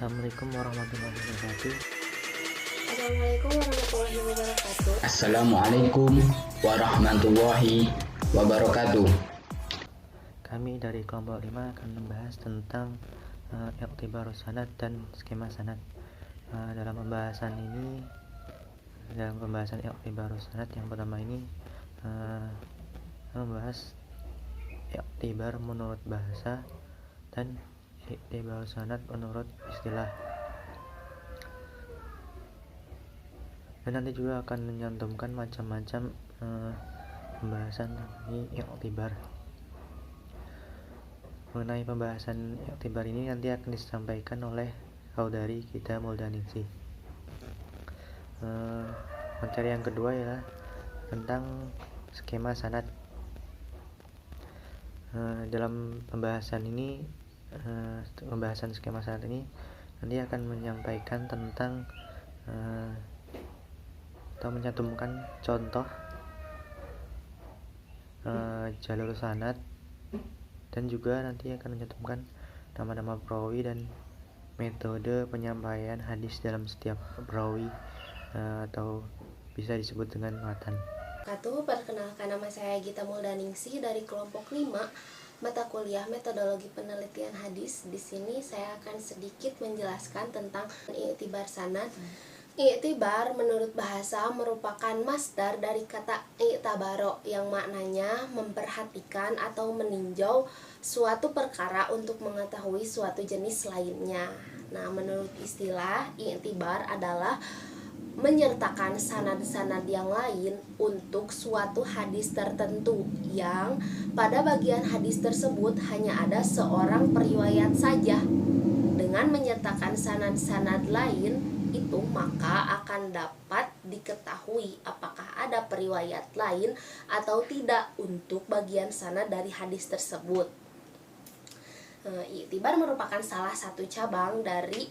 Assalamualaikum warahmatullahi wabarakatuh. Assalamualaikum warahmatullahi wabarakatuh. Assalamualaikum warahmatullahi wabarakatuh. Kami dari kelompok 5 akan membahas tentang i'tibarus sanad dan skema sanad. Dalam pembahasan i'tibarus sanad yang pertama ini membahas i'tibar menurut bahasa dan i'tibarus sanad menurut istilah. Dan nanti juga akan menyantumkan macam-macam pembahasan mengenai i'tibar. Mengenai pembahasan i'tibar ini nanti akan disampaikan oleh saudari kita Muldaningsih. Materi yang kedua ialah tentang skema sanad. Dalam pembahasan skema sanad ini nanti akan menyampaikan tentang atau mencantumkan contoh jalur sanad, dan juga nanti akan mencantumkan nama-nama perawi dan metode penyampaian hadis dalam setiap perawi, atau bisa disebut dengan matan. Perkenalkan, nama saya Gita Muldaningsih dari kelompok 5 mata kuliah metodologi penelitian hadis. Di sini saya akan sedikit menjelaskan tentang i'tibar sanad. I'tibar menurut bahasa merupakan masdar dari kata i'tabaro yang maknanya memperhatikan atau meninjau suatu perkara untuk mengetahui suatu jenis lainnya. Nah, menurut istilah, i'tibar adalah menyertakan sanad-sanad yang lain untuk suatu hadis tertentu yang pada bagian hadis tersebut hanya ada seorang periwayat saja. Dengan menyertakan sanad-sanad lain itu, maka akan dapat diketahui apakah ada periwayat lain atau tidak untuk bagian sanad dari hadis tersebut. I'tibar merupakan salah satu cabang dari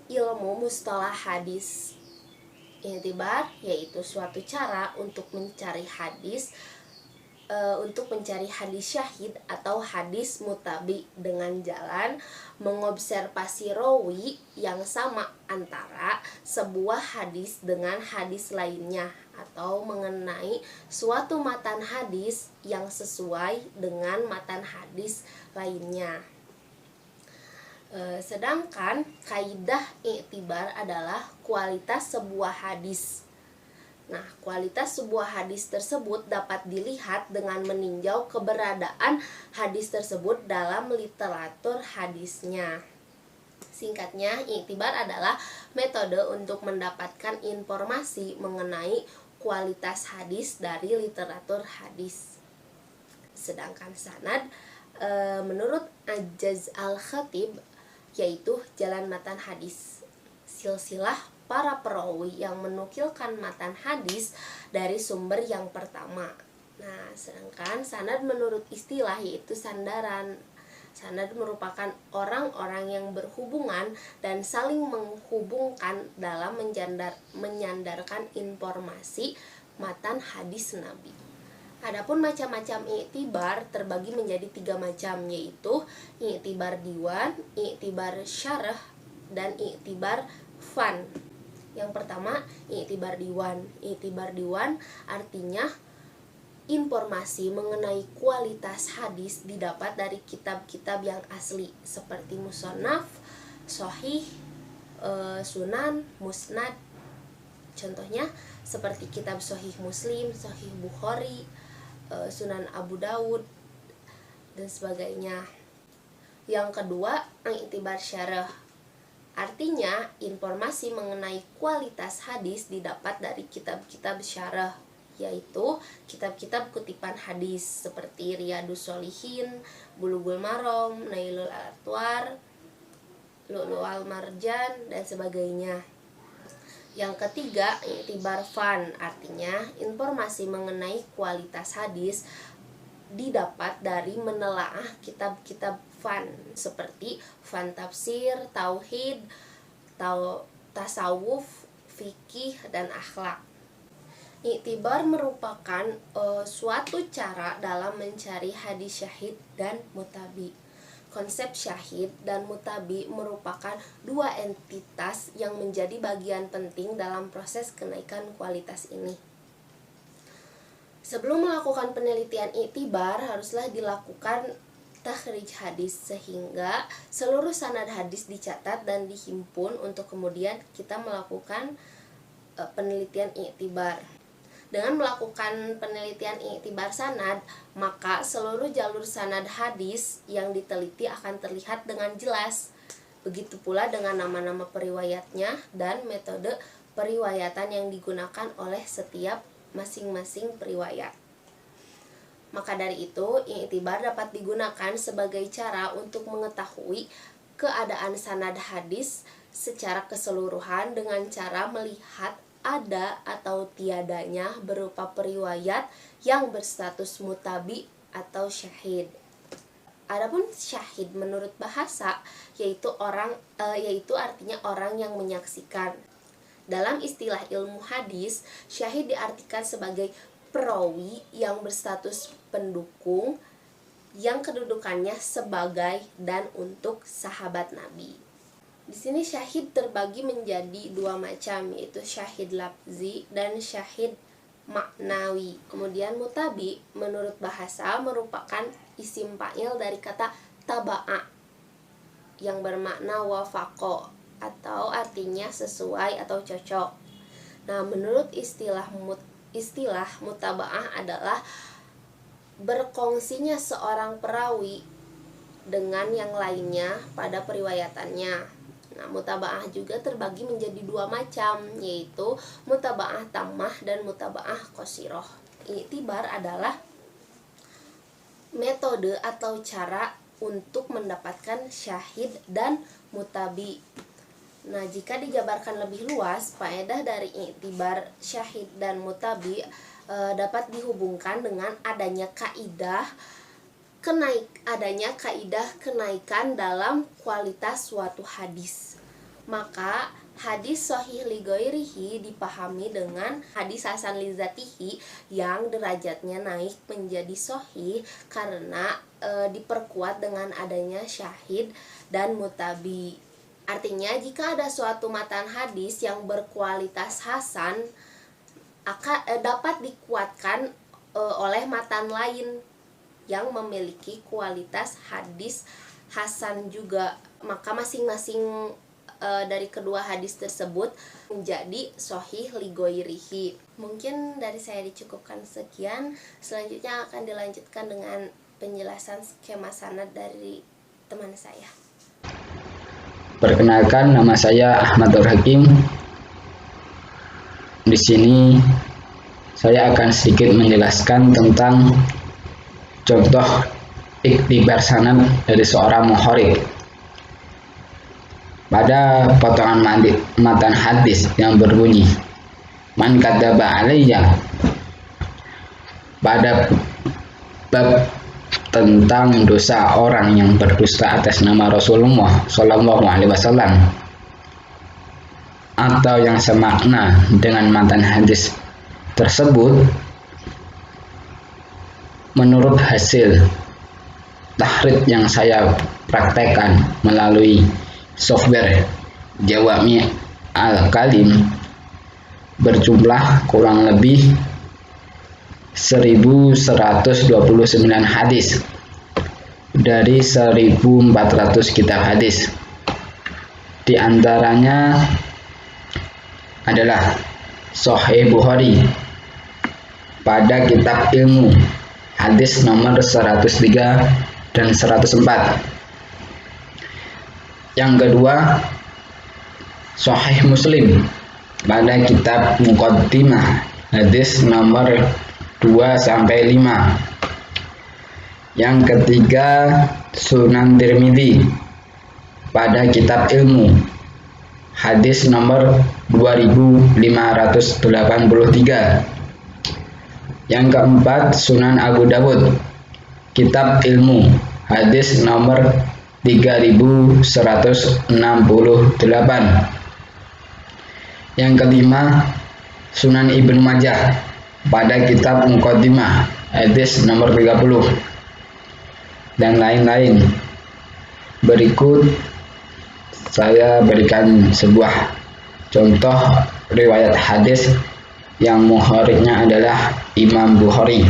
ilmu mustalah hadis. I'tibar yaitu suatu cara untuk mencari hadis syahid atau hadis mutabi dengan jalan mengobservasi rawi yang sama antara sebuah hadis dengan hadis lainnya, atau mengenai suatu matan hadis yang sesuai dengan matan hadis lainnya. Sedangkan kaidah i'tibar adalah kualitas sebuah hadis. Nah, kualitas sebuah hadis tersebut dapat dilihat dengan meninjau keberadaan hadis tersebut dalam literatur hadisnya. Singkatnya, i'tibar adalah metode untuk mendapatkan informasi mengenai kualitas hadis dari literatur hadis. Sedangkan sanad menurut Ajaz al-Khatib yaitu jalan matan hadis, silsilah para perawi yang menukilkan matan hadis dari sumber yang pertama. Nah, sedangkan sanad menurut istilah yaitu sandaran. Sanad merupakan orang-orang yang berhubungan dan saling menghubungkan dalam menyandarkan informasi matan hadis Nabi. Adapun macam-macam i'tibar terbagi menjadi 3 macam, yaitu i'tibar diwan, i'tibar syarah, dan i'tibar fan. Yang pertama, i'tibar diwan. I'tibar diwan artinya informasi mengenai kualitas hadis didapat dari kitab-kitab yang asli seperti musannaf, sahih, sunan, musnad. Contohnya seperti kitab sahih Muslim, sahih Bukhari, Sunan Abu Daud, dan sebagainya. Yang kedua, i'tibar syarah. Artinya, informasi mengenai kualitas hadis didapat dari kitab-kitab syarah, yaitu kitab-kitab kutipan hadis seperti Riyadhus Shalihin, Bulughul Maram, Nailul Atwar, Lu'lu'ul Marjan, dan sebagainya. Yang ketiga, i'tibar fan. Artinya, informasi mengenai kualitas hadis didapat dari menelaah kitab-kitab fan seperti fan tafsir, tauhid, tasawuf, fikih, dan akhlak. I'tibar merupakan suatu cara dalam mencari hadis syahid dan mutabi. Konsep syahid dan mutabi merupakan dua entitas yang menjadi bagian penting dalam proses kenaikan kualitas ini. Sebelum melakukan penelitian iktibar, haruslah dilakukan takhrij hadis, sehingga seluruh sanad hadis dicatat dan dihimpun untuk kemudian kita melakukan penelitian iktibar. Dengan melakukan penelitian iktibar sanad, maka seluruh jalur sanad hadis yang diteliti akan terlihat dengan jelas. Begitu pula dengan nama-nama periwayatnya dan metode periwayatan yang digunakan oleh setiap masing-masing periwayat. Maka dari itu, iktibar dapat digunakan sebagai cara untuk mengetahui keadaan sanad hadis secara keseluruhan dengan cara melihat ada atau tiadanya berupa periwayat yang berstatus mutabi atau syahid. Adapun syahid menurut bahasa yaitu artinya orang yang menyaksikan. Dalam istilah ilmu hadis, syahid diartikan sebagai perawi yang berstatus pendukung yang kedudukannya sebagai dan untuk sahabat Nabi. Di sini syahid terbagi menjadi dua macam, yaitu syahid lafzi dan syahid maknawi. Kemudian mutabi menurut bahasa merupakan isim fa'il dari kata taba'a yang bermakna wafaqo atau artinya sesuai atau cocok. Nah, menurut istilah mutaba'ah adalah berkongsinya seorang perawi dengan yang lainnya pada periwayatannya. Nah, mutaba'ah juga terbagi menjadi dua macam, yaitu mutaba'ah tammah dan mutaba'ah qasirah. Iktibar adalah metode atau cara untuk mendapatkan syahid dan mutabi. Nah, jika dijabarkan lebih luas, faedah dari iktibar syahid dan mutabi dapat dihubungkan dengan adanya kaidah kenaikan dalam kualitas suatu hadis. Maka hadis sahih li ghairihi dipahami dengan hadis hasan li zatihi yang derajatnya naik menjadi sahih karena diperkuat dengan adanya syahid dan mutabi. Artinya, jika ada suatu matan hadis yang berkualitas hasan dapat dikuatkan oleh matan lain yang memiliki kualitas hadis hasan juga, maka masing-masing dari kedua hadis tersebut menjadi sahih li ghairihi. Mungkin dari saya dicukupkan sekian. Selanjutnya akan dilanjutkan dengan penjelasan skema sanad dari teman saya. Perkenalkan, nama saya Ahmad Nur Hakim. Di sini saya akan sedikit menjelaskan tentang contoh iktibar sanad dari seorang muhorrik. Pada potongan matan hadis yang berbunyi man kadzaba alayya, pada bab tentang dosa orang yang berdusta atas nama Rasulullah Shallallahu Alaihi Wasallam, atau yang semakna dengan matan hadis tersebut, menurut hasil tahrid yang saya praktekkan melalui software Jawami Al-Kalim, berjumlah kurang lebih 1129 hadis dari 1400 kitab hadis. Di antaranya adalah Sahih Bukhari pada kitab ilmu hadis nomor 103 dan 104. Yang kedua, Sahih Muslim pada kitab Muqaddimah hadis nomor 2-5. Yang ketiga, Sunan Tirmidzi pada kitab ilmu hadis nomor 2583. Yang keempat, Sunan Abu Dawud kitab ilmu hadis nomor 3168. Yang kelima, Sunan Ibnu Majah pada kitab Muqaddimah hadis nomor 30, dan lain-lain. Berikut saya berikan sebuah contoh riwayat hadis yang muhoriknya adalah Imam Bukhari.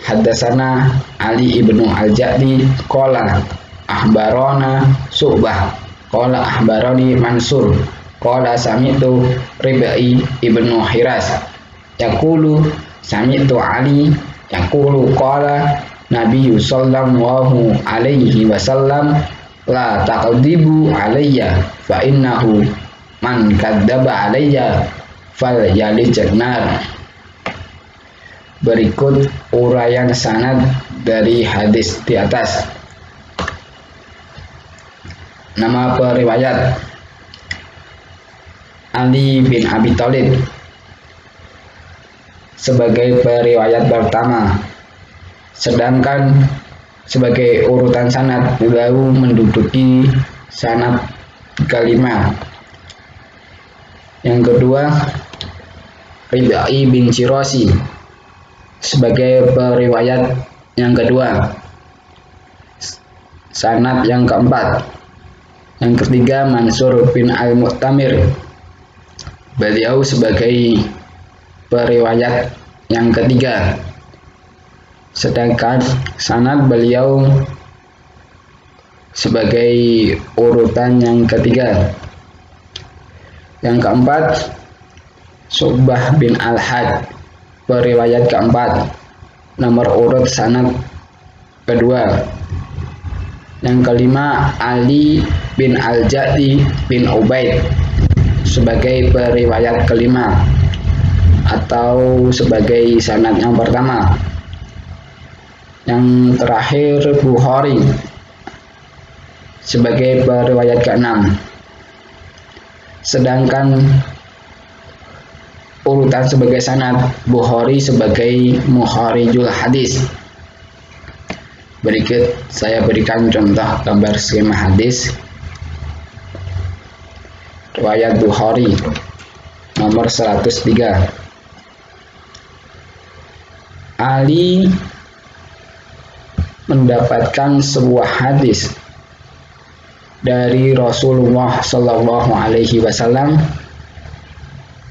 Haddatsana Ali ibnu Al-Ja'di qala ahbarana Su'bah qala ahbarani Mansur qala sami'tu Rib'i ibnu Hiras yaqulu sami'tu Ali yaqulu qala Nabi sallallahu alaihi wasallam la taqdibu alayya fa innahu man kadzdzaba alayya falyalijun nar. Berikut uraian sanad dari hadis di atas. Nama periwayat Ali bin Abi Thalib sebagai periwayat pertama, sedangkan sebagai urutan sanad baru menduduki sanad kelima. Yang kedua, Rib'i bin Sirasi sebagai periwayat yang kedua, sanad yang keempat. Yang ketiga, Mansur bin Al-Mu'tamir, beliau sebagai periwayat yang ketiga, sedangkan sanad beliau sebagai urutan yang ketiga. Yang keempat, Syu'bah bin Al-Had, periwayat keempat, nomor urut sanad kedua. Yang kelima, Ali bin Al-Ja'di bin Ubaid sebagai periwayat kelima atau sebagai sanad yang pertama. Yang terakhir, Bukhari sebagai periwayat keenam, sedangkan urutan sebagai sanad Bukhari sebagai muharijul hadis. Berikut saya berikan contoh gambar skema hadis riwayat Bukhari nomor 103. Ali mendapatkan sebuah hadis dari Rasulullah Shallallahu Alaihi Wasallam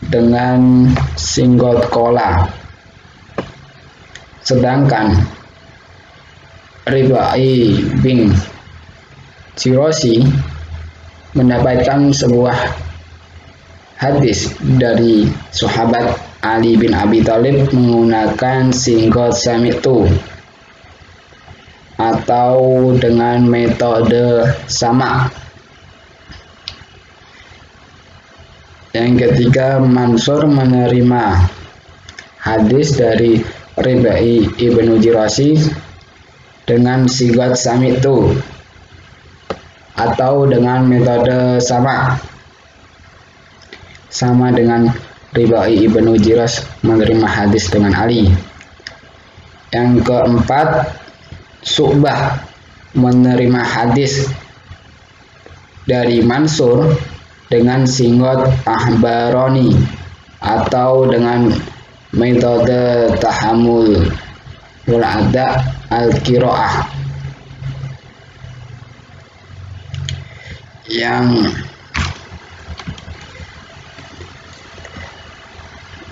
dengan singgot kola, sedangkan Rib'i bin Sirasi mendapatkan sebuah hadis dari sahabat Ali bin Abi Thalib menggunakan singgot sami'tu atau dengan metode sama. Yang ketiga, Mansur menerima hadis dari Rib'i ibnu Sirasi dengan sigat sami'tu atau dengan metode sama dengan Rib'i ibnu Jiras menerima hadis dengan Ali. Yang keempat, Syu'bah menerima hadis dari Mansur dengan singgot ahbaroni atau dengan metode tahamul ada al-qiraah. Yang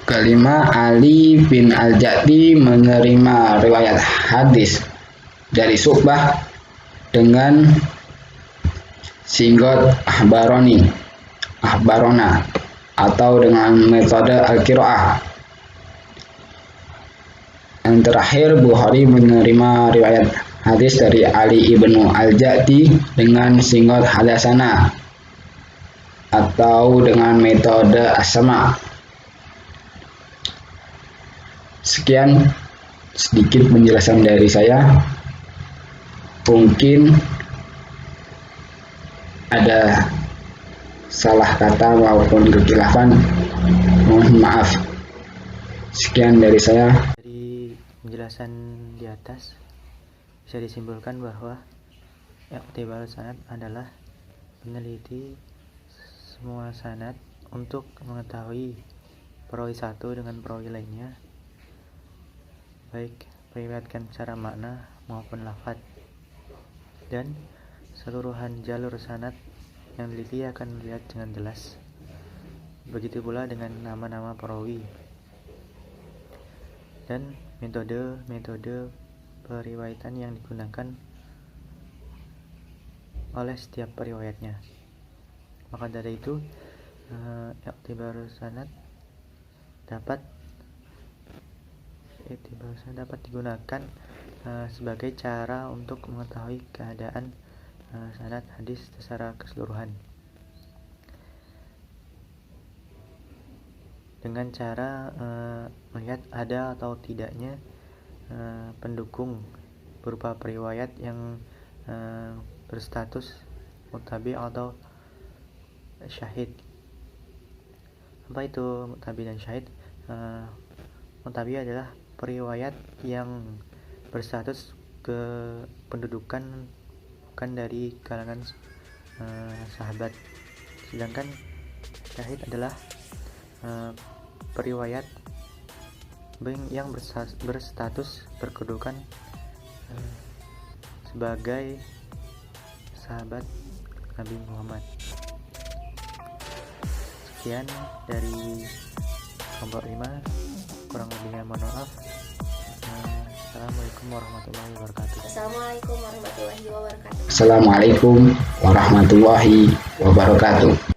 kelima, Ali bin Al-Ja'di menerima riwayat hadis dari Syu'bah dengan singgot ahbarona atau dengan metode al-qiraah. Yang terakhir, Bukhari menerima riwayat hadis dari Ali ibnu Al-Ja'di dengan singgot hadasana atau dengan metode as-sama. Sekian sedikit penjelasan dari saya. Mungkin ada salah kata maupun kekhilafan, mohon maaf. Sekian dari saya. Dari penjelasan di atas bisa disimpulkan bahwa i'tibar sanad adalah meneliti semua sanad untuk mengetahui perawi satu dengan perawi lainnya, baik meriwayatkan secara makna maupun lafadz. dan seluruhan jalur sanad yang teliti akan melihat dengan jelas. Begitu pula dengan nama-nama perawi dan metode periwayatan yang digunakan oleh setiap periwayatnya. Maka dari itu, iktibar sanad dapat digunakan sebagai cara untuk mengetahui keadaan sanad hadis secara keseluruhan dengan cara melihat ada atau tidaknya pendukung berupa periwayat yang berstatus mutabi atau syahid. Apa itu mutabi dan syahid? Mutabi adalah periwayat yang berstatus kependudukan bukan dari kalangan sahabat, sedangkan syahid adalah periwayat yang berstatus berkedudukan sebagai sahabat Nabi Muhammad. Sekian dari kelompok 5, kurang lebihnya mohon maaf. Assalamualaikum warahmatullahi wabarakatuh. Assalamualaikum warahmatullahi wabarakatuh. Assalamualaikum warahmatullahi wabarakatuh.